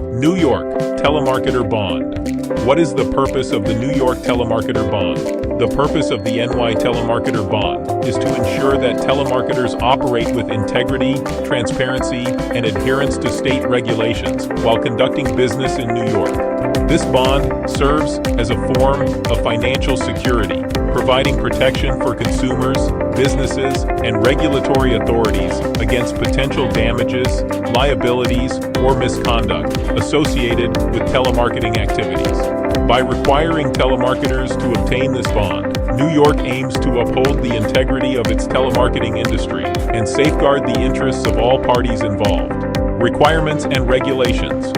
New York Telemarketer Bond. What is the purpose of the New York Telemarketer Bond? The purpose of the NY Telemarketer Bond is to ensure that telemarketers operate with integrity, transparency, and adherence to state regulations while conducting business in New York. This bond serves as a form of financial security, providing protection for consumers, businesses, and regulatory authorities against potential damages, liabilities, or misconduct associated with telemarketing activities. By requiring telemarketers to obtain this bond, New York aims to uphold the integrity of its telemarketing industry and safeguard the interests of all parties involved. Requirements and regulations.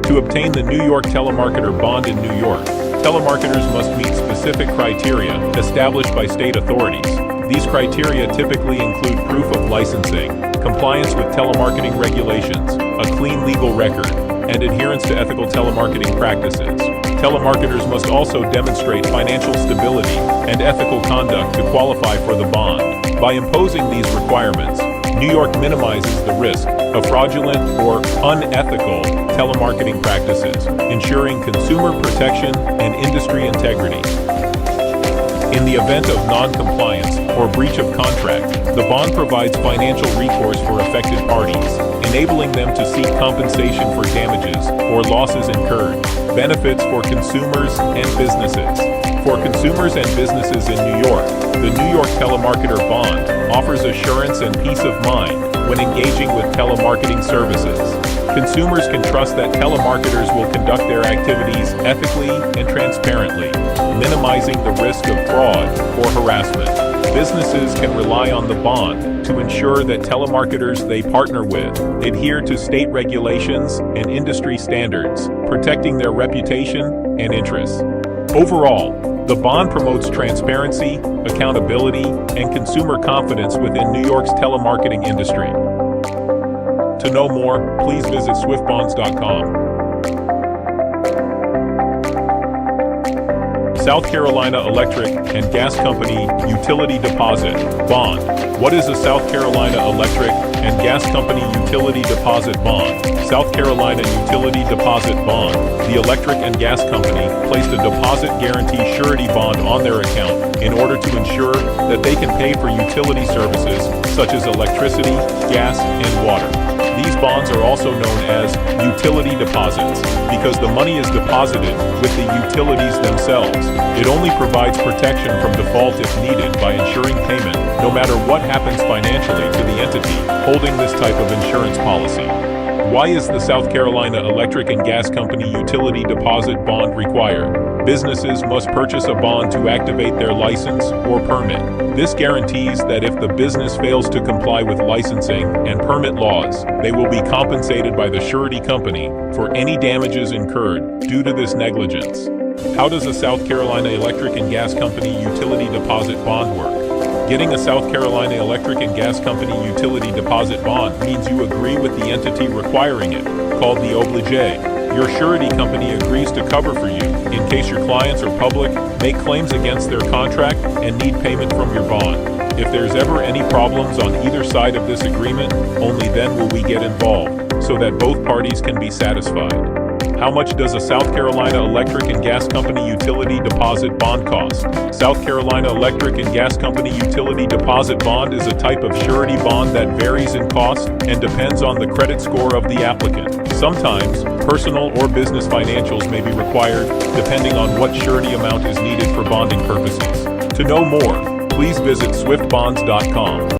To obtain the New York Telemarketer Bond in New York, telemarketers must meet specific criteria established by state authorities. These criteria typically include proof of licensing, compliance with telemarketing regulations, a clean legal record, and adherence to ethical telemarketing practices. Telemarketers must also demonstrate financial stability and ethical conduct to qualify for the bond. By imposing these requirements, New York minimizes the risk of fraudulent or unethical telemarketing practices, ensuring consumer protection and industry integrity. In the event of non-compliance or breach of contract, the bond provides financial recourse for affected parties, enabling them to seek compensation for damages or losses incurred. Benefits for consumers and businesses. For consumers and businesses in New York, the New York Telemarketer Bond offers assurance and peace of mind when engaging with telemarketing services. Consumers can trust that telemarketers will conduct their activities ethically and transparently, minimizing the risk of fraud or harassment. Businesses can rely on the bond to ensure that telemarketers they partner with adhere to state regulations and industry standards, protecting their reputation and interests. Overall, the bond promotes transparency, accountability, and consumer confidence within New York's telemarketing industry. To know more, please visit swiftbonds.com. South Carolina Electric and Gas Company Utility Deposit Bond. What is a South Carolina Electric and Gas Company Utility Deposit Bond? South Carolina Utility Deposit Bond. The electric and gas company placed a deposit guarantee surety bond on their account in order to ensure that they can pay for utility services such as electricity, gas, and water. These bonds are also known as utility deposits because the money is deposited with the utilities themselves. It only provides protection from default if needed by ensuring payment, no matter what happens financially to the entity holding this type of insurance policy. Why is the South Carolina Electric and Gas Company Utility Deposit Bond required? Businesses must purchase a bond to activate their license or permit. This guarantees that if the business fails to comply with licensing and permit laws, they will be compensated by the surety company for any damages incurred due to this negligence. How does a South Carolina Electric and Gas Company Utility Deposit Bond work? Getting a South Carolina Electric and Gas Company Utility Deposit Bond means you agree with the entity requiring it, called the obligé. Your surety company agrees to cover for you in case your clients or public make claims against their contract and need payment from your bond. If there's ever any problems on either side of this agreement, only then will we get involved so that both parties can be satisfied. How much does a South Carolina Electric and Gas Company Utility Deposit Bond cost? South Carolina Electric and Gas Company Utility Deposit Bond is a type of surety bond that varies in cost and depends on the credit score of the applicant. Sometimes, personal or business financials may be required, depending on what surety amount is needed for bonding purposes. To know more, please visit swiftbonds.com.